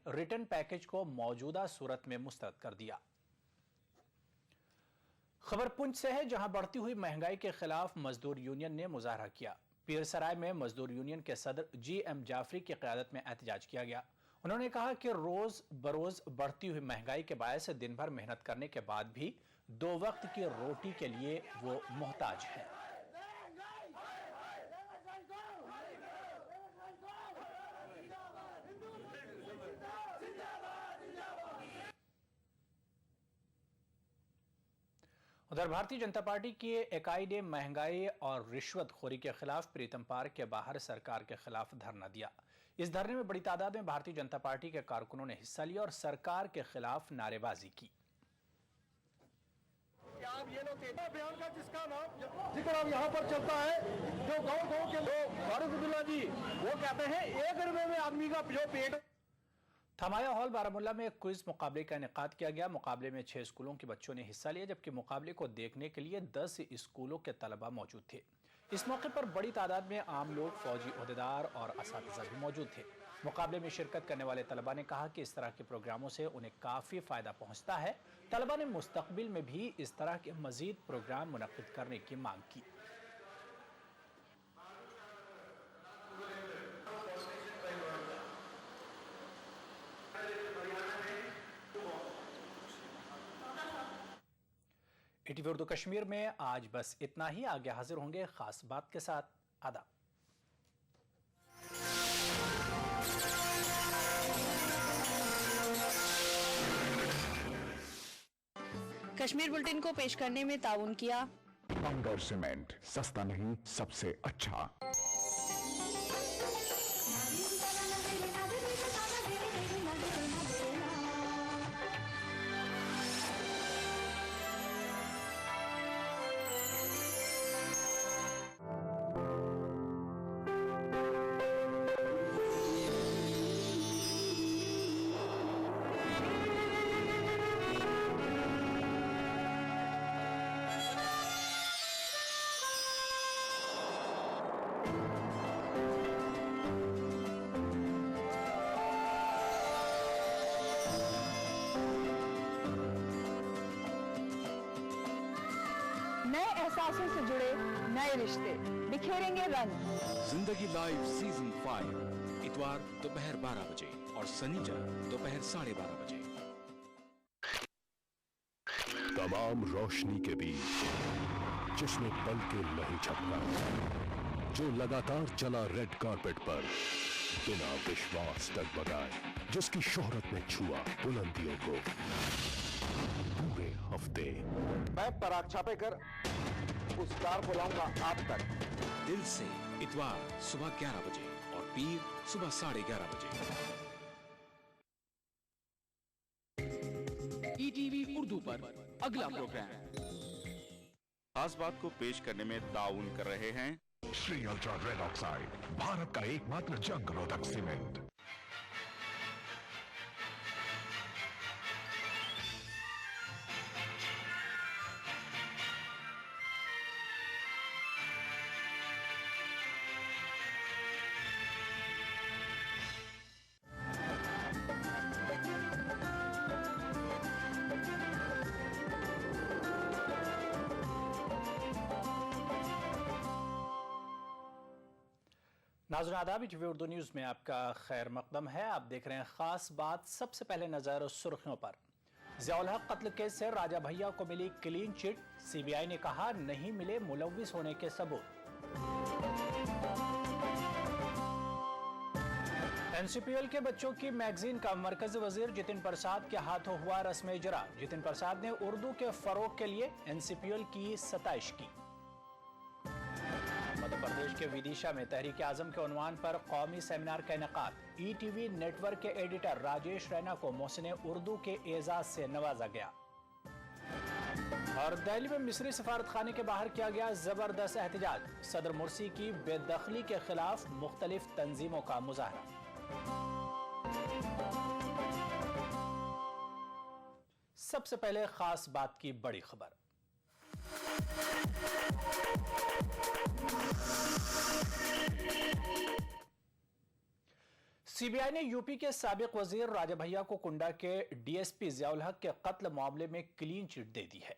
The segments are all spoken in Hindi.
रिटर्न पैकेज को मौजूदा सूरत में मुस्तरद कर दिया। खबर पुंछ से है, जहां बढ़ती हुई महंगाई के खिलाफ मजदूर यूनियन ने मुजाहरा किया। पीरसराय में मजदूर यूनियन के सदर GM जाफरी की क़यादत में एहतजाज किया गया। उन्होंने कहा कि रोज बरोज बढ़ती हुई महंगाई के बायस दिन भर मेहनत करने के बाद भी 2 वक्त की रोटी के लिए वो मोहताज हैं। उधर भारतीय जनता पार्टी की इकाई ने महंगाई और रिश्वतखोरी के खिलाफ प्रीतम पार्क के बाहर सरकार के खिलाफ धरना दिया। इस धरने में बड़ी तादाद में भारतीय जनता पार्टी के कारकुनों ने हिस्सा लिया और सरकार के खिलाफ नारेबाजी की। आप ये लोग बयान का जिसका नाम जिक्र अब यहाँ पर चलता है, जो गाँव के लोग फारूक अब्दुल्ला जी वो कहते हैं 1 रुपए में आदमी का जो पेट। थमाया हॉल बारामुल्ला में क्विज मुकाबले का इनेकाद किया गया। मुकाबले में 6 स्कूलों के बच्चों ने हिस्सा लिया, जबकि मुकाबले को देखने के लिए 10 स्कूलों के तलबा मौजूद थे। इस मौके पर बड़ी तादाद में आम लोग, फौजी ओहदेदार और असातिज़ा भी मौजूद थे। मुकाबले में शिरकत करने वाले तलबा ने कहा कि इस तरह के प्रोग्रामों से उन्हें काफ़ी फ़ायदा पहुँचता है। तलबा ने मुस्तकबिल में भी इस तरह के मज़ीद प्रोग्राम मुनक्किद करने की मांग की। ATV उर्दू कश्मीर में आज बस इतना ही। आगे हाजिर होंगे खास बात के साथ। आदाब। कश्मीर बुलेटिन को पेश करने में ताउन किया बंगर सीमेंट, सस्ता नहीं सबसे अच्छा। एहसासों से जुड़े नए रिश्ते बिखेरेंगे रंग। जिंदगी लाइव सीजन 5 इतवार दोपहर 12 बजे और शनिवार दोपहर 12:30 बजे। तमाम रोशनी के बीच जिसने पल के नहीं झपका, जो लगातार चला रेड कारपेट पर बिना विश्वास डगमगाए, जिसकी शोहरत ने छुआ बुलंदियों को पूरे हफ्ते। मैं पराग छापे कर उस कार को लाऊंगा आप तक। दिल से इतवार सुबह 11 बजे और पीर सुबह 11:30 बजे। ETV उर्दू पर अगला प्रोग्राम। खास बात को पेश करने में ताउन कर रहे हैं Shri ultra red oxide, Bharat का एकमात्र जंग रोधक सीमेंट। नाज़रीन आदाब, ETV उर्दू न्यूज़ में आपका खैर मकदम है। आप देख रहे हैं खास बात। सबसे पहले नजर सुर्खियों पर। ज़ियाउल हक कत्ल केस से राजा भैया को मिली क्लीन चिट। CBI ने कहा नहीं मिले मुलव्विस होने के सबूत। NCPL के बच्चों की मैगजीन का मरकजी वजीर जितिन प्रसाद के हाथों हुआ रस्म इजरा। जितिन प्रसाद ने उर्दू के फरोग के लिए NCPL की सताइश की। मध्य प्रदेश के विदिशा में तहरीक आजम के उन्वान पर कौमी सेमिनार का इनेकाद। ETV नेटवर्क के एडिटर राजेश रैना को मोहसिन उर्दू के एजाज से नवाजा गया। और दिल्ली में मिस्री सफारत खाने के बाहर किया गया जबरदस्त एहतजाज। सदर मुर्सी की बेदखली के खिलाफ मुख्तलिफ तंजीमों का मुजाहरा। सबसे पहले खास बात की बड़ी खबर। सीबीआई ने यूपी के साबिक वजीर राजा भैया को कुंडा के डीएसपी जियाउल हक के कत्ल मामले में क्लीन चिट दे दी है।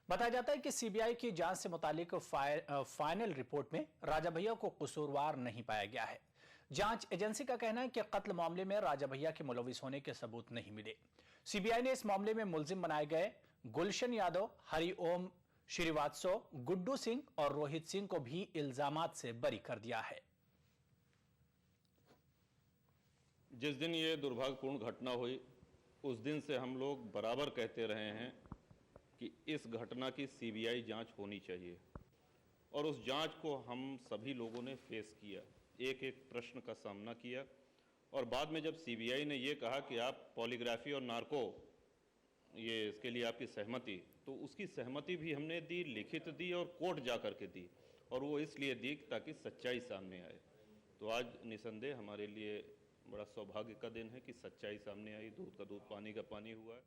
बताया जाता है कि सीबीआई की जांच से मुतालिक फाइनल रिपोर्ट में राजा भैया को कसूरवार नहीं पाया गया है। जांच एजेंसी का कहना है कि कत्ल मामले में राजा भैया के मुलविस होने के सबूत नहीं मिले। सीबीआई ने इस मामले में मुलजिम बनाए गए गुलशन यादव, हरिओम श्रीवास्तव, गुड्डू सिंह और रोहित सिंह को भी इल्जामात से बरी कर दिया है। जिस दिन ये दुर्भाग्यपूर्ण घटना हुई उस दिन से हम लोग बराबर कहते रहे हैं कि इस घटना की सीबीआई जांच होनी चाहिए और उस जांच को हम सभी लोगों ने फेस किया, एक एक प्रश्न का सामना किया और बाद में जब सीबीआई ने ये कहा कि आप पॉलीग्राफी और नार्को ये इसके लिए आपकी सहमति, तो उसकी सहमति भी हमने दी, लिखित दी और कोर्ट जा कर के दी और वो इसलिए दी ताकि सच्चाई सामने आए। तो आज निसंदेह हमारे लिए बड़ा सौभाग्य का दिन है कि सच्चाई सामने आई, दूध का दूध पानी का पानी हुआ है।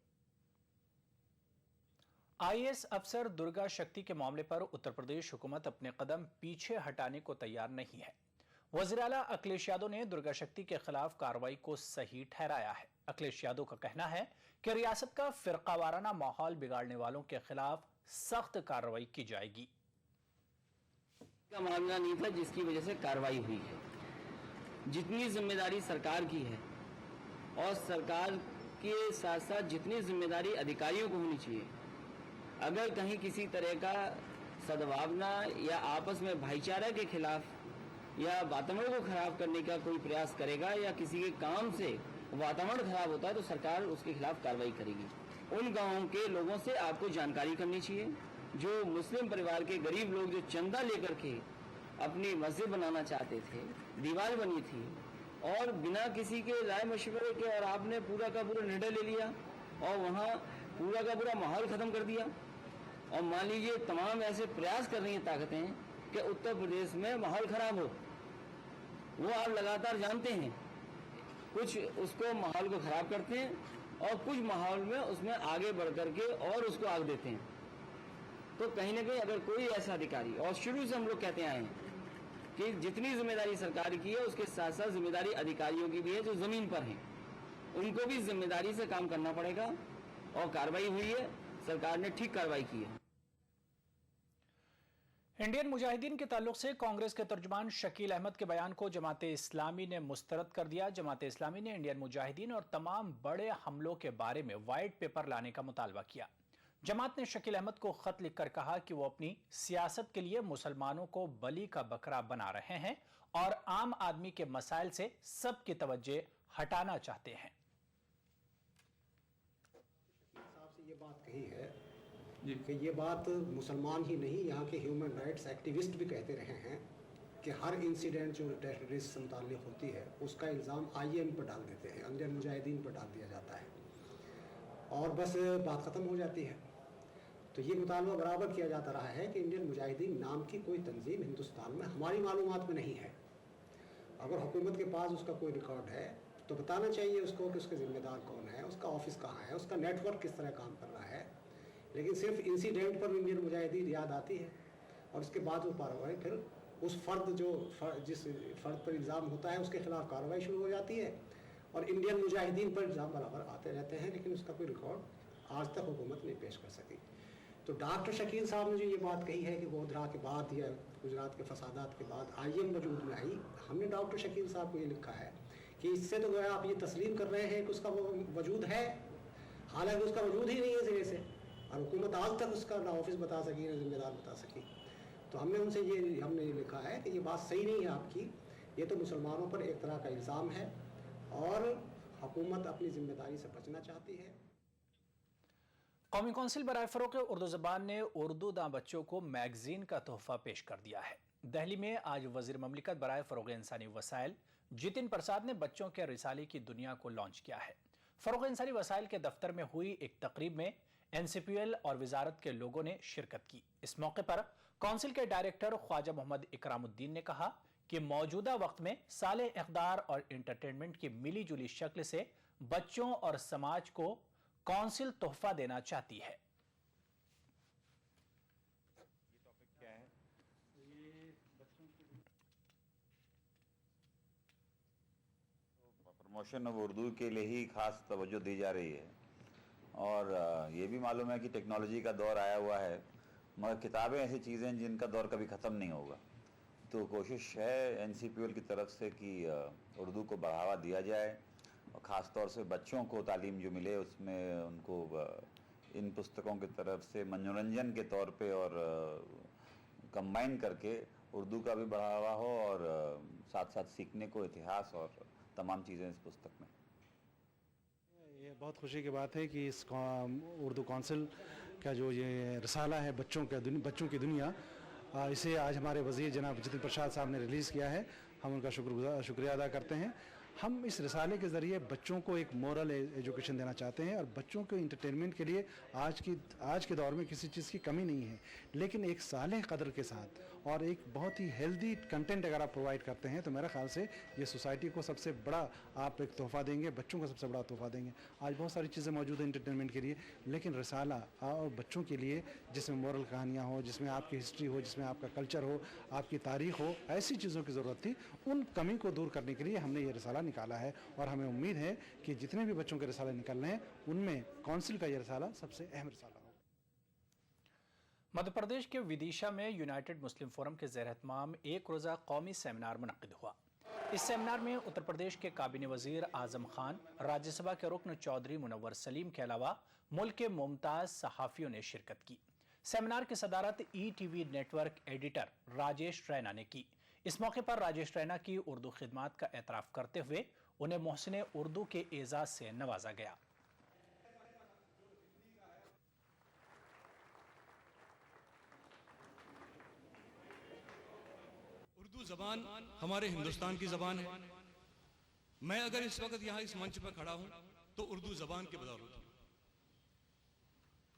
आईएएस अफसर दुर्गा शक्ति के मामले पर उत्तर प्रदेश हुकूमत अपने कदम पीछे हटाने को तैयार नहीं है। वज़ीर आला अखिलेश यादव ने दुर्गा शक्ति के खिलाफ कार्रवाई को सही ठहराया है। अखिलेश यादव का कहना है कि रियासत का फिरकावाराना माहौल बिगाड़ने वालों के खिलाफ सख्त कार्रवाई की जाएगी। का मामला नहीं था जिसकी वजह से कार्रवाई हुई है। जितनी जिम्मेदारी सरकार की है और सरकार के साथ साथ जितनी जिम्मेदारी अधिकारियों को होनी चाहिए, अगर कहीं किसी तरह का सद्भावना या आपस में भाईचारा के खिलाफ या वातावरण को खराब करने का कोई प्रयास करेगा या किसी के काम से वातावरण खराब होता है तो सरकार उसके खिलाफ कार्रवाई करेगी। उन गांवों के लोगों से आपको जानकारी करनी चाहिए। जो मुस्लिम परिवार के गरीब लोग जो चंदा लेकर के अपनी मस्जिद बनाना चाहते थे, दीवार बनी थी और बिना किसी के राय मशवरे के और आपने पूरा का पूरा निर्णय ले लिया और वहाँ पूरा का पूरा माहौल खत्म कर दिया। और मान लीजिए तमाम ऐसे प्रयास कर रही हैं ताकतें कि उत्तर प्रदेश में माहौल खराब हो, वो आप लगातार जानते हैं। कुछ उसको माहौल को खराब करते हैं और कुछ माहौल में उसमें आगे बढ़ करके और उसको आग देते हैं। तो कहीं ना कहीं अगर कोई ऐसा अधिकारी, और शुरू से हम लोग कहते आए हैं कि जितनी जिम्मेदारी सरकार की है उसके साथ साथ जिम्मेदारी अधिकारियों की भी है जो जमीन पर हैं, उनको भी जिम्मेदारी से काम करना पड़ेगा। और कार्रवाई हुई है, सरकार ने ठीक कार्रवाई की है। इंडियन मुजाहिदीन के ताल्लुक से कांग्रेस के तर्जुमान शकील अहमद के बयान को जमाते इस्लामी ने मुस्तरद कर दिया। जमाते इस्लामी ने इंडियन मुजाहिदीन और तमाम बड़े हमलों के बारे में व्हाइट पेपर लाने का मुतालबा किया। जमात ने शकील अहमद को खत लिखकर कहा कि वो अपनी सियासत के लिए मुसलमानों को बलि का बकरा बना रहे हैं और आम आदमी के मसाइल से सबकी तवज्जो हटाना चाहते हैं। साहब से ये बात कही है कि ये बात मुसलमान ही नहीं, यहाँ के ह्यूमन राइट्स एक्टिविस्ट भी कहते रहे हैं कि हर इंसिडेंट जो टेररिस्ट से मुताल्लिक होती है उसका इल्ज़ाम आईएम पर डाल देते हैं, इंडियन मुजाहिदीन पर डाल दिया जाता है और बस बात ख़त्म हो जाती है। तो ये मुतालबा बराबर किया जाता रहा है कि इंडियन मुजाहिदीन नाम की कोई तंजीम हिंदुस्तान में हमारी मालूमात में नहीं है। अगर हुकूमत के पास उसका कोई रिकॉर्ड है तो बताना चाहिए उसको कि उसके ज़िम्मेदार कौन है, उसका ऑफिस कहाँ है, उसका नेटवर्क किस तरह काम कर रहा है। लेकिन सिर्फ इंसिडेंट पर इंडियन मुजाहिदीन याद आती है और उसके बाद वो कार्रवाई फिर उस जिस फ़र्द पर इल्ज़ाम होता है उसके खिलाफ कार्रवाई शुरू हो जाती है और इंडियन मुजाहिदीन पर इल्ज़ाम बराबर आते रहते हैं, लेकिन उसका कोई रिकॉर्ड आज तक हुकूमत नहीं पेश कर सकी। तो डॉक्टर शकील साहब ने जो ये बात कही है कि गोधरा के बाद या गुजरात के फसादात के बाद आईएम वजूद में आई, हमने डॉक्टर शकील साहब को ये लिखा है कि इससे तो गोया आप ये तस्लीम कर रहे हैं कि उसका वो वजूद है, हालांकि उसका वजूद ही नहीं है सिरे से और हुकूमत आज तक उसका ना ऑफिस बता सकी ना जिम्मेदार बता सकी। तो हमने उनसे हमने ये लिखा है कि ये बात सही नहीं है आपकी, ये तो मुसलमानों पर एक तरह का इल्ज़ाम है और हुकूमत अपनी जिम्मेदारी से बचना चाहती है। कौमी कौंसिल बराए फ़रोग़ उर्दू ज़बान ने उर्दू दां बच्चों को मैगजीन का तोहफ़ा पेश कर दिया है। दिल्ली में आज वज़ीर ममलिकत बराए फ़रोग़ इंसानी वसाइल जितिन प्रसाद ने बच्चों के रिसाले की दुनिया को लॉन्च किया है। फ़रोग़ इंसानी वसाइल के दफ्तर में हुई एक तकरीब में NCPL और वजारत के लोगों ने शिरकत की। इस मौके पर कौंसिल के डायरेक्टर ख्वाजा मोहम्मद इकरामुद्दीन ने कहा कि मौजूदा वक्त में साले इक़दार और एंटरटेनमेंट की मिली जुली शक्ल से बच्चों और समाज को कौंसिल तोहफा देना चाहती है। ये टॉपिक क्या है? ये बच्चों के प्रमोशन ऑफ उर्दू के लिए ही खास तवज्जो दी जा रही है और ये भी मालूम है कि टेक्नोलॉजी का दौर आया हुआ है, मगर किताबें ऐसी चीज़ें हैं जिनका दौर कभी ख़त्म नहीं होगा। तो कोशिश है NCPL की तरफ से कि उर्दू को बढ़ावा दिया जाए और ख़ास तौर से बच्चों को तालीम जो मिले उसमें उनको इन पुस्तकों की तरफ से मनोरंजन के तौर पे और कंबाइन करके उर्दू का भी बढ़ावा हो और साथ साथ सीखने को इतिहास और तमाम चीज़ें इस पुस्तक में। ये बहुत खुशी की बात है कि इस उर्दू काउंसिल का जो ये रसाला है बच्चों की दुनिया, इसे आज हमारे वज़ीर जनाब जितिन प्रसाद साहब ने रिलीज़ किया है। हम उनका शुक्रिया अदा करते हैं। हम इस रसाले के ज़रिए बच्चों को एक मोरल एजुकेशन देना चाहते हैं और बच्चों के इंटरटेनमेंट के लिए आज के दौर में किसी चीज़ की कमी नहीं है, लेकिन एक साले कदर के साथ और एक बहुत ही हेल्दी कंटेंट अगर आप प्रोवाइड करते हैं तो मेरा ख्याल से ये सोसाइटी को सबसे बड़ा आप एक तोहफ़ा देंगे, बच्चों को सबसे बड़ा तोहफ़ा देंगे। आज बहुत सारी चीज़ें मौजूद हैं इंटरटेनमेंट के लिए, लेकिन रसाला और बच्चों के लिए जिसमें मोरल कहानियाँ हो, जिसमें आपकी हिस्ट्री हो, जिसमें आपका कल्चर हो, आपकी तारीख़ हो, ऐसी चीज़ों की ज़रूरत थी। उन कमी को दूर करने के लिए हमने ये रसाला निकाला है और हमें उम्मीद है कि जितने भी बच्चों के रसाले निकल रहे हैं उनमें काउंसिल का ये रसाला सबसे अहम रसाला होगा। मध्य प्रदेश के विदिशा में यूनाइटेड मुस्लिम फोरम के ज़ेर-ए-एहतमाम एक रोज़ा कौमी सेमिनार मुनक़्क़िद हुआ। इस सेमिनार में उत्तर प्रदेश के काबीना वज़ीर आज़म खान, राज्यसभा के रुकन चौधरी मुनव्वर सलीम के अलावा मुल्क के मुमताज़ सहाफ़ियों ने शिरकत की। सेमिनार की सदारत ETV network editor Rajesh Raina ने की। इस मौके पर राजेश रैना की उर्दू खिदमात का एतराफ़ करते हुए उन्हें मोहसिन उर्दू के एजाज़ से नवाजा गया। उर्दू ज़बान हमारे हिंदुस्तान की ज़बान है। मैं अगर इस वक्त यहाँ इस मंच पर खड़ा हूँ तो उर्दू ज़बान के बदौलत।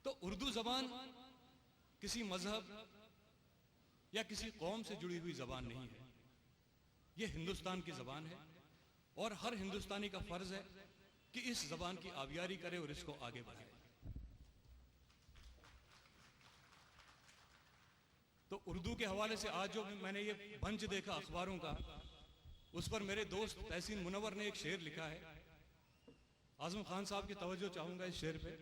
तो उर्दू ज़बान किसी मजहब या किसी कौम से जुड़ी हुई ज़बान नहीं है, ये हिंदुस्तान की ज़बान है और हर हिंदुस्तानी का फ़र्ज़ है कि इस ज़बान की आबियारी करे और इसको आगे बढ़ाए। तो उर्दू के हवाले से आज जो मैंने ये मंच देखा अखबारों का, उस पर मेरे दोस्त तहसीन मुनव्वर ने एक शेर लिखा है। आज़म खान साहब की तवज्जो चाहूंगा इस शेर पे।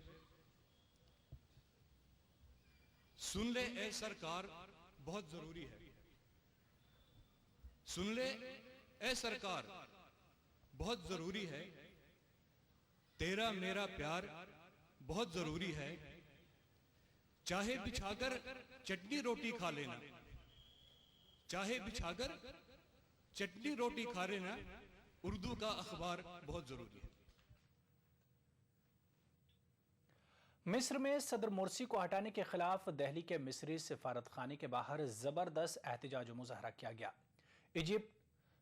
सुन ले ए सरकार बहुत जरूरी है, सुन ले ए सरकार बहुत जरूरी है, तेरा मेरा प्यार बहुत जरूरी है, चाहे बिछाकर चटनी रोटी खा लेना, चाहे बिछाकर चटनी रोटी खा लेना, उर्दू का अखबार बहुत जरूरी है। मिस्र में सदर मुर्सी को हटाने के खिलाफ दिल्ली के मिस्री सिफारत खाने के बाहर जबरदस्त एहतजाज मुजाहरा किया गया। Egypt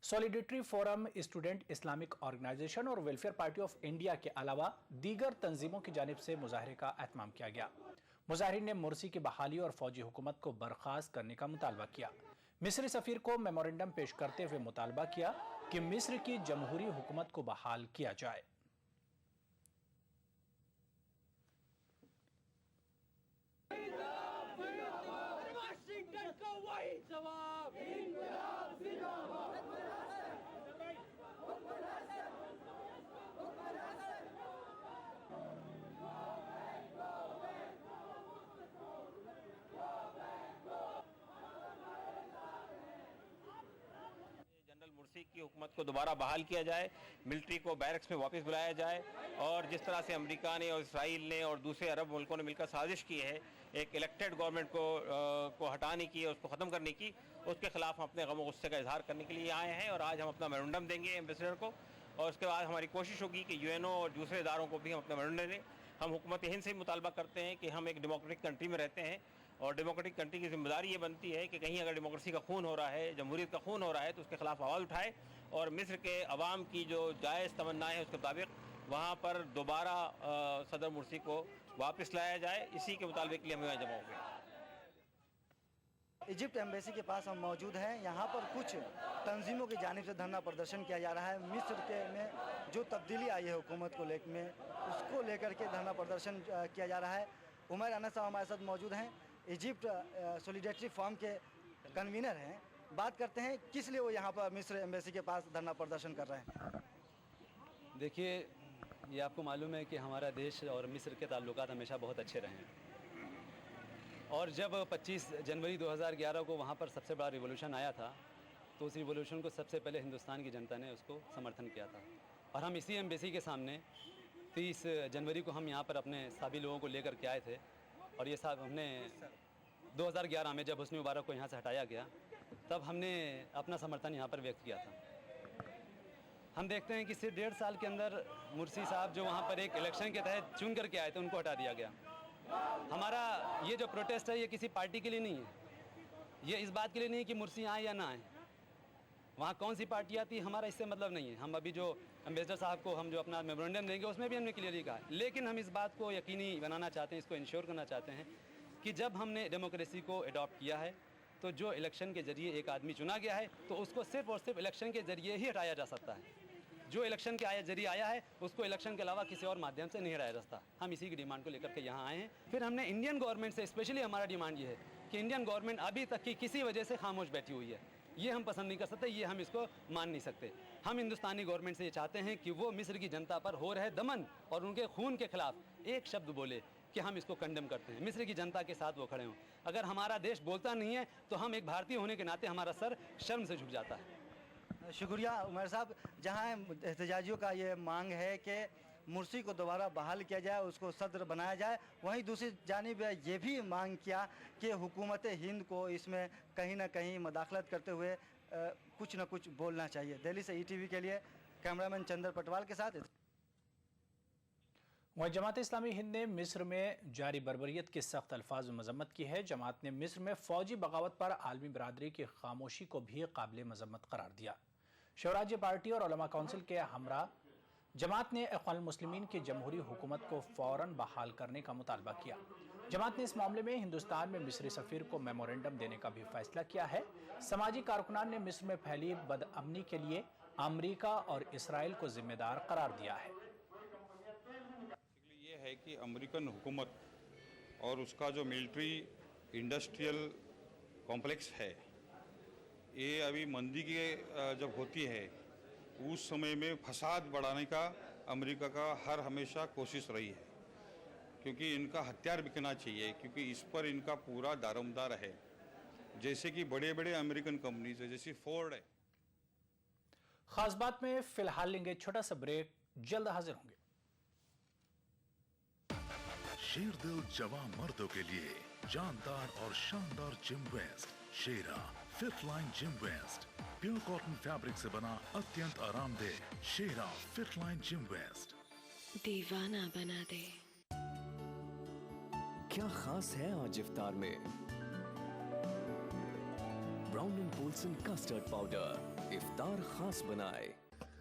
solidarity forum, student Islamic organisation और वेलफेयर पार्टी ऑफ इंडिया के अलावा दीगर तंजीमों की जानिब से मुजाहरे का एहतमाम किया गया। मुजाहिरीन ने मुर्सी की बहाली और फौजी हुकूमत को बर्खास्त करने का मुतालबा किया। मिस्री सफीर को मेमोरेंडम पेश करते हुए मुतालबा किया कि मिस्र की जमहूरी हुकूमत को बहाल किया जाए। की हुकूमत को दोबारा बहाल किया जाए, मिलिट्री को बैरक्स में वापस बुलाया जाए और जिस तरह से अमेरिका ने और इसराइल ने और दूसरे अरब मुल्कों ने मिलकर साजिश की है एक इलेक्टेड गवर्नमेंट को हटाने की और उसको ख़त्म करने की, उसके खिलाफ हम अपने गम गुस्से का इजहार करने के लिए आए हैं और आज हम अपना मेमोरेंडम देंगे एम्बेसडर को और उसके बाद हमारी कोशिश होगी कि यूएनओ और दूसरे इदारों को भी हम अपना मेमोरेंडम दें। हम हुकूमत हिंद से ही मुतालबा करते हैं कि हम एक डेमोक्रेटिक कंट्री में रहते हैं और डेमोक्रेटिक कंट्री की जिम्मेदारी ये बनती है कि कहीं अगर डेमोक्रेसी का खून हो रहा है, जमहूरियत का खून हो रहा है तो उसके खिलाफ आवाज़ उठाए और मिस्र के अवाम की जो जायज़ तमन्नाएँ हैं उसके मुताबिक वहाँ पर दोबारा सदर मुर्सी को वापस लाया जाए। इसी के मुताबिक के लिए हम यहाँ जमा हो गए। इजिप्ट एम्बेसी के पास हम मौजूद हैं। यहाँ पर कुछ तंजीमों की जानिब से धरना प्रदर्शन किया जा रहा है। मिस्र के में जो तब्दीली आई है हुकूमत को लेकर में, उसको लेकर के धरना प्रदर्शन किया जा रहा है। उमर अनस साहब हमारे साथ मौजूद हैं, इजिप्ट सॉलिडेरिटी फोरम के कन्वीनर हैं। बात करते हैं किस लिए वो यहाँ पर मिस्र एम्बेसी के पास धरना प्रदर्शन कर रहे हैं। देखिए, ये आपको मालूम है कि हमारा देश और मिस्र के ताल्लुकात हमेशा बहुत अच्छे रहे हैं और जब 25 जनवरी 2011 को वहाँ पर सबसे बड़ा रिवॉल्यूशन आया था तो उस रिवॉल्यूशन को सबसे पहले हिंदुस्तान की जनता ने उसको समर्थन किया था और हम इसी एम्बेसी के सामने 30 जनवरी को हम यहाँ पर अपने सभी लोगों को लेकर के आए थे और ये सब हमने 2011 में जब हुस्नी मुबारक को यहाँ से हटाया गया तब हमने अपना समर्थन यहाँ पर व्यक्त किया था। हम देखते हैं कि सिर्फ 1.5 साल के अंदर मुर्सी साहब जो वहाँ पर एक इलेक्शन के तहत चुन करके आए थे उनको हटा दिया गया। हमारा ये जो प्रोटेस्ट है ये किसी पार्टी के लिए नहीं है, ये इस बात के लिए नहीं है कि मुर्सी आए या ना आए, वहाँ कौन सी पार्टी आती है हमारा इससे मतलब नहीं है। हम अभी जो एम्बेसडर साहब को हम जो अपना मेमोरेंडम देंगे उसमें भी हमने क्लियरली कहा, लेकिन हम इस बात को यकीनी बनाना चाहते हैं, इसको इंश्योर करना चाहते हैं कि जब हमने डेमोक्रेसी को अडॉप्ट किया है तो जो इलेक्शन के ज़रिए एक आदमी चुना गया है तो उसको सिर्फ और सिर्फ इलेक्शन के ज़रिए ही हटाया जा सकता है। जो इलेक्शन के जरिए आया है उसको इलेक्शन के अलावा किसी और माध्यम से नहीं हटाया जा सकता। हम इसी की डिमांड को लेकर के यहाँ आए हैं। फिर हमने इंडियन गवर्नमेंट से स्पेशली हमारा डिमांड ये है कि इंडियन गवर्नमेंट अभी तक की किसी वजह से खामोश बैठी हुई है, ये हम पसंद नहीं कर सकते, ये हम इसको मान नहीं सकते। हम हिंदुस्तानी गवर्नमेंट से ये चाहते हैं कि वो मिस्र की जनता पर हो रहे दमन और उनके खून के खिलाफ एक शब्द बोले कि हम इसको कंडेम करते हैं, मिस्र की जनता के साथ वो खड़े हों। अगर हमारा देश बोलता नहीं है तो हम एक भारतीय होने के नाते हमारा सर शर्म से झुक जाता है। शुक्रिया उमर साहब। जहां एहतजाजियों का ये मांग है कि मुर्सी को दोबारा बहाल किया जाए, उसको सदर बनाया जाए, वहीं दूसरी जानिब ये भी मांग किया कि हुकूमत हिंद को इसमें कहीं ना कहीं मदाखलत करते हुए कुछ न कुछ बोलना चाहिए। दिल्ली से ईटीवी के लिए कैमरामैन चंदर पटवाल के साथ। वहीं जमात इस्लामी हिंद ने मिस्र में जारी बर्बरियत के सख्त अल्फाज में मजम्मत की है। जमात ने मिस्र में फौजी बगावत पर आलमी बरादरी की खामोशी को भी काबिल मजम्मत करार दिया। स्वराज्य पार्टी और उलमा काउंसिल के हमरा जमात ने इख्वानुल मुस्लिमीन की जमहूरी हुकूमत को फौरन बहाल करने का मुतालबा किया। जमात ने इस मामले में हिंदुस्तान में मिस्री सफीर को मेमोरेंडम देने का भी फैसला किया है। समाजी कारकुनान ने मिस्र में फैली बदअमनी के लिए अमरीका और इसराइल को जिम्मेदार करार दिया है। ये है कि अमेरिकन हुकूमत और उसका जो मिलिट्री इंडस्ट्रियल कॉम्प्लेक्स है, ये अभी मंदी की जब होती है उस समय में फसाद बढ़ाने का अमेरिका का हर हमेशा कोशिश रही है, क्योंकि इनका हथियार बिकना चाहिए, क्योंकि इस पर इनका पूरा दारोमदार है। जैसे कि बड़े बड़े अमेरिकन कंपनीज है, जैसे फोर्ड है। खास बात में फिलहाल लेंगे छोटा सा ब्रेक, जल्द हाजिर होंगे। शेरदिल जवां मर्दों के लिए जानदार और शानदार gym vest Shera 5th line gym vest, pure cotton fabric से बना अत्यंत आरामदेह शेरा 5th लाइन जिम वेस्ट दीवाना बना दे। क्या खास है आज इफ्तार में? Brown and Polson custard powder इफ्तार खास बनाए।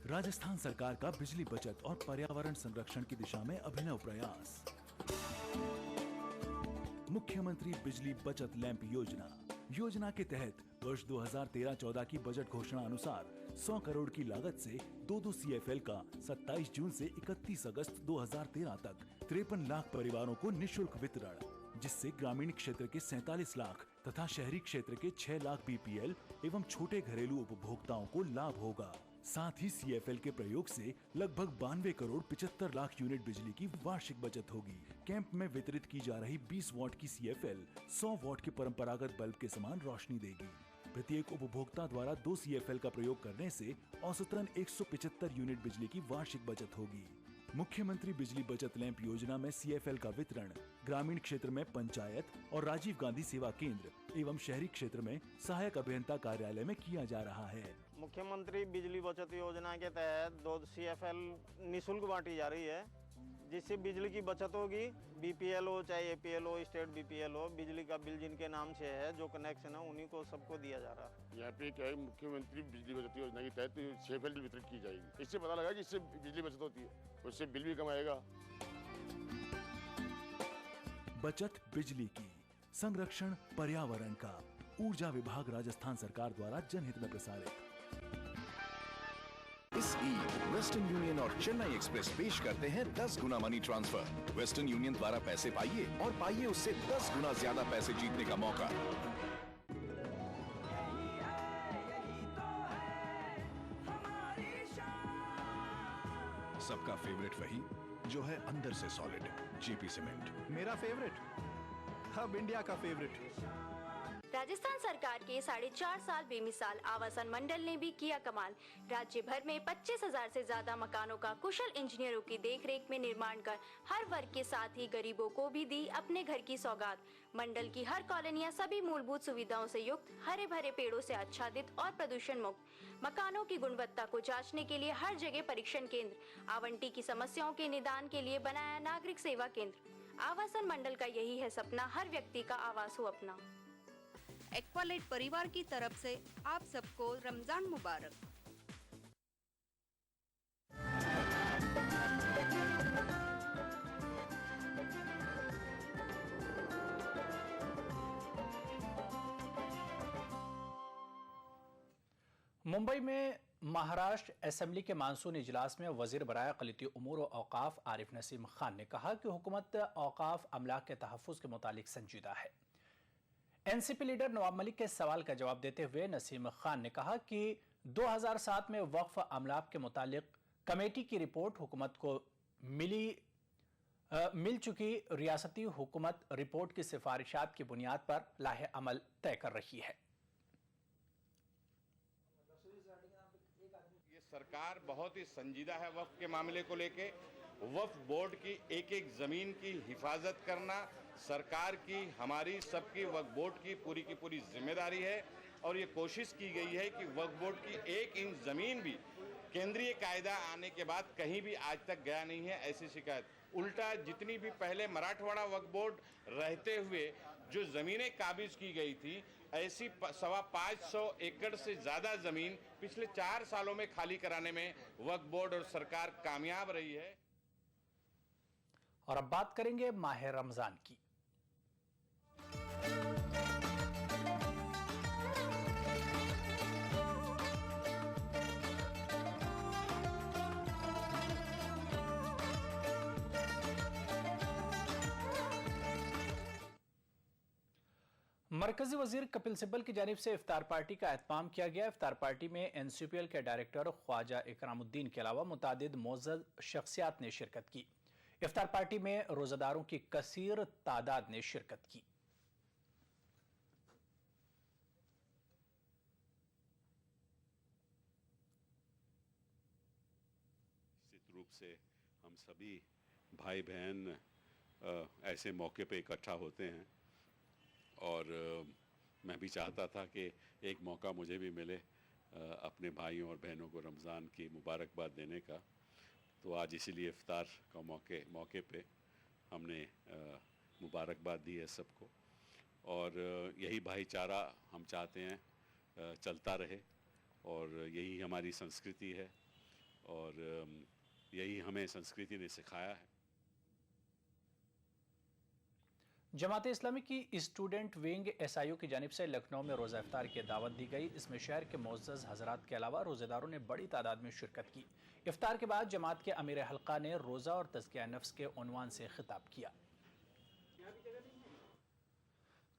राजस्थान सरकार का बिजली बचत और पर्यावरण संरक्षण की दिशा में अभिनव प्रयास। मुख्यमंत्री बिजली बचत लैंप योजना के तहत वर्ष 2013-14 की बजट घोषणा अनुसार 100 करोड़ की लागत से 2 CFL का 27 जून से 31 अगस्त 2013 तक 53 लाख परिवारों को निशुल्क वितरण, जिससे ग्रामीण क्षेत्र के 47 लाख तथा शहरी क्षेत्र के 6 लाख BPL एवं छोटे घरेलू उपभोक्ताओं को लाभ होगा। साथ ही CFL के प्रयोग से लगभग 92 करोड़ 75 लाख यूनिट बिजली की वार्षिक बचत होगी। कैंप में वितरित की जा रही 20 वॉट की CFL 100 वॉट के परंपरागत बल्ब के समान रोशनी देगी। प्रत्येक उपभोक्ता द्वारा 2 CFL का प्रयोग करने से औसतन 175 यूनिट बिजली की वार्षिक बचत होगी। मुख्यमंत्री बिजली बचत लैंप योजना में CFL का वितरण ग्रामीण क्षेत्र में पंचायत और राजीव गांधी सेवा केंद्र एवं शहरी क्षेत्र में सहायक अभियंता कार्यालय में किया जा रहा है। मुख्यमंत्री बिजली बचत योजना के तहत 2 CFL निःशुल्क बांटी जा रही है, जिससे बिजली की बचत होगी। BPL हो चाहे APL हो, स्टेट BPL हो, बिजली का बिल जिनके नाम से है, जो कनेक्शन है, उन्हीं को सबको दिया जा रहा है। यहाँ पे क्या है, मुख्यमंत्री बिजली बचत योजना के तहत CFL वितरित की जाएगी। इससे पता लगा कि इससे बिजली बचत होती है, उससे बिल भी कम आएगा। बचत बिजली की, संरक्षण पर्यावरण का, ऊर्जा विभाग राजस्थान सरकार द्वारा जनहित में प्रसारित। इस ईद वेस्टर्न यूनियन और चेन्नई एक्सप्रेस पेश करते हैं 10 गुना मनी ट्रांसफर। वेस्टर्न यूनियन द्वारा पैसे पाइए और पाइए उससे 10 गुना ज्यादा पैसे जीतने का मौका। फेवरेट वही जो है अंदर से सॉलिड। जेपी सीमेंट, मेरा फेवरेट, अब इंडिया का फेवरेट। राजस्थान सरकार के 4.5 साल बेमिसाल आवासन मंडल ने भी किया कमाल। राज्य भर में 25,000 से ज्यादा मकानों का कुशल इंजीनियरों की देखरेख में निर्माण कर हर वर्ग के साथ ही गरीबों को भी दी अपने घर की सौगात। मंडल की हर कॉलोनियां सभी मूलभूत सुविधाओं से युक्त, हरे भरे पेड़ों से आच्छादित और प्रदूषण मुक्त। मकानों की गुणवत्ता को जांचने के लिए हर जगह परीक्षण केंद्र, आवंटी की समस्याओं के निदान के लिए बनाया नागरिक सेवा केंद्र। आवासन मंडल का यही है सपना, हर व्यक्ति का आवास हो अपना। एक्वालाइट परिवार की तरफ से आप सबको रमजान मुबारक। मुंबई में महाराष्ट्र असेंबली के मानसून इजलास में वजीर बराए अक़लियती उमूर और औकाफ आरिफ नसीम खान ने कहा कि हुकूमत औकाफ अमलाक के तहफ़्फ़ुज़ के मुतालिक संजीदा है। एनसीपी लीडर नवाब मलिक के सवाल का जवाब देते हुए नसीम खान ने कहा कि 2007 में वक्फ अमलाक के मुतालिक कमेटी की रिपोर्ट हुकूमत को मिल चुकी रियासती हुकूमत रिपोर्ट की सिफारिशात की बुनियाद पर लाहे अमल तय कर रही है। ये सरकार बहुत ही संजीदा है वक्फ के मामले को लेके। वक्फ बोर्ड की एक एक जमीन की हिफाजत करना सरकार की, हमारी सबकी वक्फ बोर्ड की पूरी जिम्मेदारी है और ये कोशिश की गई है कि वक्फ बोर्ड की 1 इंच जमीन भी केंद्रीय कायदा आने के बाद कहीं भी आज तक गया नहीं है ऐसी शिकायत। उल्टा जितनी भी पहले मराठवाड़ा वक्फ बोर्ड रहते हुए जो जमीनें काबिज की गई थी, ऐसी 525 एकड़ से ज्यादा जमीन पिछले 4 सालों में खाली कराने में वक्फ बोर्ड और सरकार कामयाब रही है। और अब बात करेंगे माह रमजान की। मरकजी वजीर कपिल सिब्बल की जानिब से इफ्तार पार्टी का एहतमाम किया गया। इफ्तार पार्टी में एनसीपीएल के डायरेक्टर ख्वाजा इकरामुद्दीन के अलावा मुतादिद मोअज़्ज़ज़ शख्सियात ने शिरकत की। इफ्तार पार्टी में रोजादारों की कसीर तादाद ने शिरकत की। निश्चित रूप से हम सभी भाई बहन ऐसे मौके पे इकट्ठा होते हैं और मैं भी चाहता था कि एक मौका मुझे भी मिले अपने भाइयों और बहनों को रमज़ान की मुबारकबाद देने का। तो आज इसीलिए इफ्तार का मौके पे हमने मुबारकबाद दी है सबको और यही भाईचारा हम चाहते हैं चलता रहे और यही हमारी संस्कृति है और यही हमें संस्कृति ने सिखाया है। जमात इस्लामी की स्टूडेंट विंग एसआईयू की जानिब से लखनऊ में रोज़ा इफ्तार की दावत दी गई। इसमें शहर के मुअज़्ज़ज़ हज़रात के अलावा रोज़ेदारों ने बड़ी तादाद में शिरकत की। इफ्तार के बाद जमात के अमीर हल्का ने रोज़ा और तज़किया नफ्स के उन्वान से खिताब किया।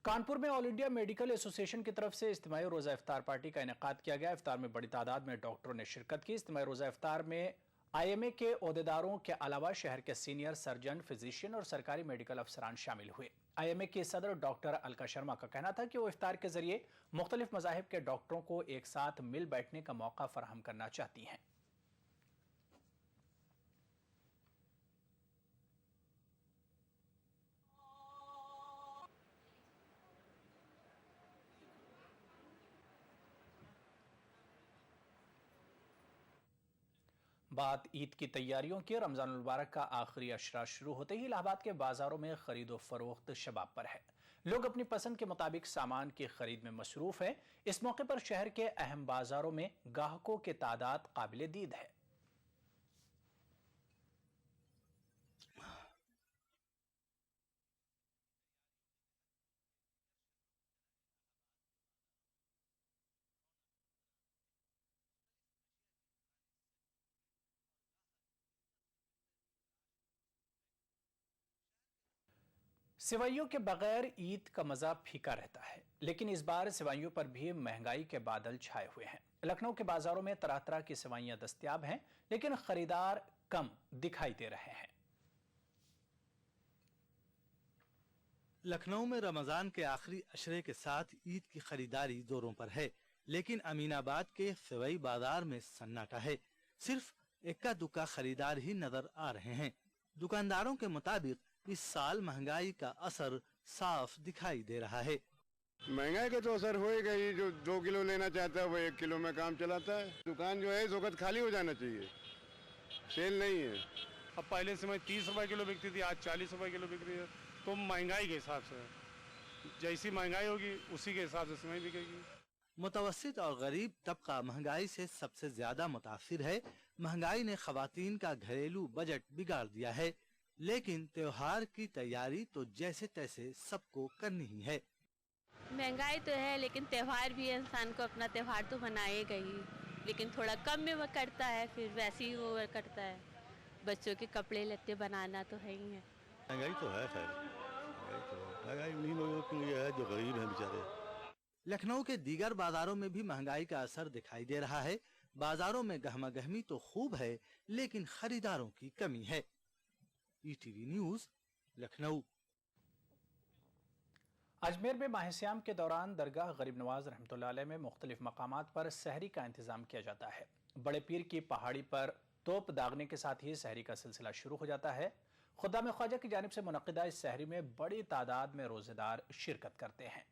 कानपुर में ऑल इंडिया मेडिकल एसोसिएशन की तरफ से इज्तिमाई रोज़ा इफ्तार पार्टी का इनेकाद किया गया। इफ्तार में बड़ी तादाद में डॉक्टरों ने शिरकत की। इज्तिमाई रोज़ा इफ्तार में आईएमए के ओहदेदारों के अलावा शहर के सीनियर सर्जन, फिजिशियन और सरकारी मेडिकल अफसरान शामिल हुए। आईएमए के सदर डॉक्टर अलका शर्मा का कहना था कि वो इफ्तार के जरिए मुख्तलिफ मज़ाहिब के डॉक्टरों को एक साथ मिल बैठने का मौका फराहम करना चाहती हैं। बात ईद की तैयारियों की। रमजान मुबारक का आखिरी अशरा शुरू होते ही इलाहाबाद के बाजारों में खरीदो फरोख्त शबाब पर है। लोग अपनी पसंद के मुताबिक सामान की खरीद में मसरूफ हैं। इस मौके पर शहर के अहम बाजारों में ग्राहकों की तादाद काबिले दीद है। सिवैयों के बगैर ईद का मजा फीका रहता है, लेकिन इस बार सिवैयों पर भी महंगाई के बादल छाए हुए हैं। लखनऊ के बाजारों में तरह तरह की सिवैयां दस्तयाब हैं, लेकिन खरीदार कम दिखाई दे रहे हैं। लखनऊ में रमजान के आखिरी अशरे के साथ ईद की खरीदारी जोरों पर है, लेकिन अमीनाबाद के सेवई बाजार में सन्नाटा है। सिर्फ इक्का दुक्का खरीदार ही नजर आ रहे हैं। दुकानदारों के मुताबिक इस साल महंगाई का असर साफ दिखाई दे रहा है। महंगाई का तो असर होएगा ही। जो 2 किलो लेना चाहता है वो 1 किलो में काम चलाता है। दुकान जो है इस वक्त खाली हो जाना चाहिए, सेल नहीं है। अब पहले समय 30 रुपए किलो बिकती थी, आज 40 रुपए किलो बिक रही है। तो महंगाई के हिसाब से जैसी महंगाई होगी उसी के हिसाब से समय बिकेगी। मुतवस्सित और गरीब तबका महंगाई से सबसे ज्यादा मुतासिर है। महंगाई ने खवातीन का घरेलू बजट बिगाड़ दिया है, लेकिन त्योहार की तैयारी तो जैसे तैसे सबको करनी ही है। महंगाई तो है, लेकिन त्योहार भी है, इंसान को अपना त्योहार तो मनाएगा ही, लेकिन थोड़ा कम में वो करता है, फिर वैसे ही वो करता है। बच्चों के कपड़े लत्ते बनाना तो है ही है। महंगाई तो है, खैर महंगाई उन्हीं लोगों के लिए है जो गरीब हैं बेचारे। लखनऊ के दीगर बाजारों में भी महंगाई का असर दिखाई दे रहा है। बाजारों में गहमा-गहमी तो खूब है, लेकिन खरीदारों की कमी है। ETV news, Lucknow. अजमेर में माह सियाम के दौरान दरगाह गरीब नवाज रहमतुल्लाह अलैह में मुख्तलिफ मकामात पर सहरी का इंतजाम किया जाता है। बड़े पीर की पहाड़ी पर तोप दागने के साथ ही सहरी का सिलसिला शुरू हो जाता है। खुदाम ख्वाजा की जानिब से मुनक्किदा इस सहरी में बड़ी तादाद में रोजेदार शिरकत करते हैं।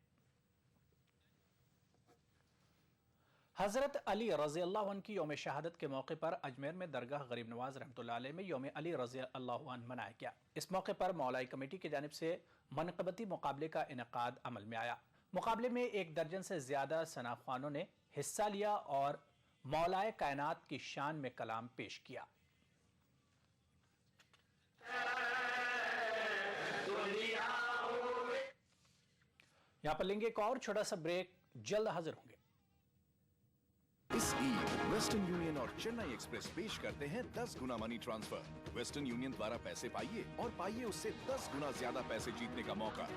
हजरत अली रज़ी अल्लाह अन्हु की यौम शहादत के मौके पर अजमेर में दरगाह गरीब नवाज रहमतुल्लाह अलैह में यौम अली रज़ी अल्लाह अन्हु मनाया गया। इस मौके पर मौलाई कमेटी की जानिब से मनक़बती मुकाबले का इनेकाद अमल में आया। मुकाबले में 1 दर्जन से ज्यादा सनाख्वानों ने हिस्सा लिया और मौलाए कायनात की शान में कलाम पेश किया। यहाँ पर लेंगे एक और छोटा सा ब्रेक, जल्द हाजिर होंगे। इस ईद वेस्टर्न यूनियन और चेन्नई एक्सप्रेस पेश करते हैं 10 गुना मनी ट्रांसफर। वेस्टर्न यूनियन द्वारा पैसे पाइए और पाइए उससे 10 गुना ज्यादा पैसे जीतने का मौका।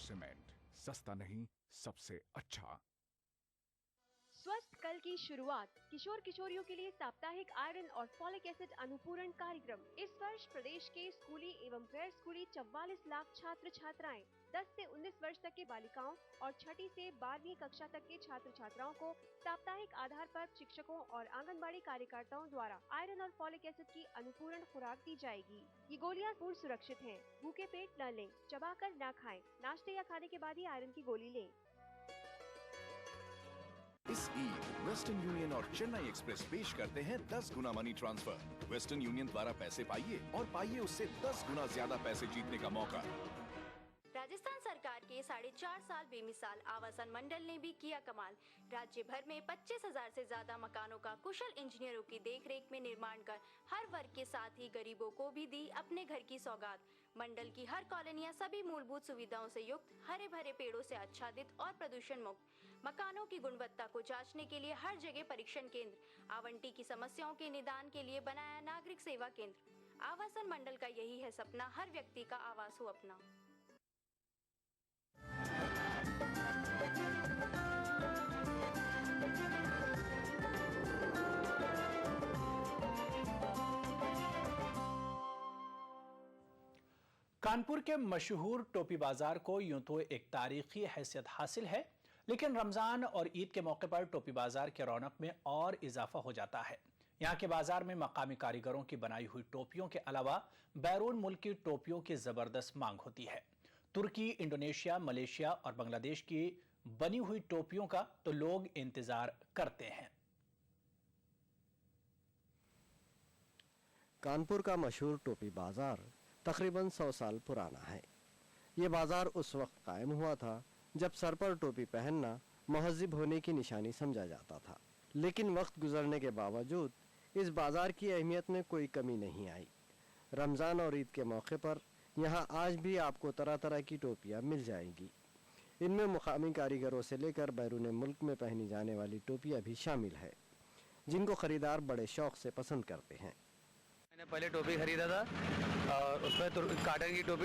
सीमेंट, सस्ता नहीं, सबसे अच्छा। स्वस्थ कल की शुरुआत किशोर किशोरियों के लिए साप्ताहिक आयरन और फॉलिक एसिड अनुपूरण कार्यक्रम। इस वर्ष प्रदेश के स्कूली एवं गैर स्कूली 44 लाख छात्र छात्राएं 10 से 19 वर्ष तक के बालिकाओं और 6ठी से 12वीं कक्षा तक के छात्र छात्राओं को साप्ताहिक आधार पर शिक्षकों और आंगनबाड़ी कार्यकर्ताओं द्वारा आयरन और फॉलिक एसिड की अनुपूरण खुराक दी जाएगी। ये गोलियां पूर्ण सुरक्षित हैं। भूखे पेट न लें, चबाकर न खाएं। नाश्ते या खाने के बाद ही आयरन की गोली लें। इस ईद वेस्टर्न यूनियन और चेन्नई एक्सप्रेस पेश करते हैं 10 गुना मनी ट्रांसफर। वेस्टर्न यूनियन द्वारा पैसे पाइए और पाइए उससे 10 गुना ज्यादा पैसे जीतने का मौका। राजस्थान सरकार के 4.5 साल बेमिसाल आवासन मंडल ने भी किया कमाल। राज्य भर में 25,000 से ज्यादा मकानों का कुशल इंजीनियरों की देखरेख में निर्माण कर हर वर्ग के साथ ही गरीबों को भी दी अपने घर की सौगात। मंडल की हर कॉलोनियां सभी मूलभूत सुविधाओं से युक्त, हरे भरे पेड़ों से आच्छादित और प्रदूषण मुक्त। मकानों की गुणवत्ता को जांचने के लिए हर जगह परीक्षण केंद्र, आवंटी की समस्याओं के निदान के लिए बनाया नागरिक सेवा केंद्र। आवासन मंडल का यही है सपना, हर व्यक्ति का आवास हो अपना। कानपुर के मशहूर टोपी बाजार को यूं तो एक तारीखी हैसियत हासिल है, लेकिन रमजान और ईद के मौके पर टोपी बाजार के रौनक में और इजाफा हो जाता है। यहाँ के बाजार में मकामी कारीगरों की बनाई हुई टोपियों के अलावा बैरून मुल्क की टोपियों की जबरदस्त मांग होती है। तुर्की, इंडोनेशिया, मलेशिया और बांग्लादेश की बनी हुई टोपियों का तो लोग इंतजार करते हैं। कानपुर का मशहूर टोपी बाजार तकरीबन 100 साल पुराना है। ये बाजार उस वक्त कायम हुआ था जब सर पर टोपी पहनना महज़िब होने की निशानी समझा जाता था, लेकिन वक्त गुजरने के बावजूद इस बाजार की अहमियत में कोई कमी नहीं आई। रमज़ान और ईद के मौके पर यहाँ आज भी आपको तरह तरह की टोपियाँ मिल जाएंगी। इनमें मुकामी कारीगरों से लेकर बैरून मुल्क में पहनी जाने वाली टोपियाँ भी शामिल है। जिनको खरीदार बड़े शौक से पसंद करते हैं। मैंने पहले टोपी खरीदा था और उसमें तो काटन की टोपी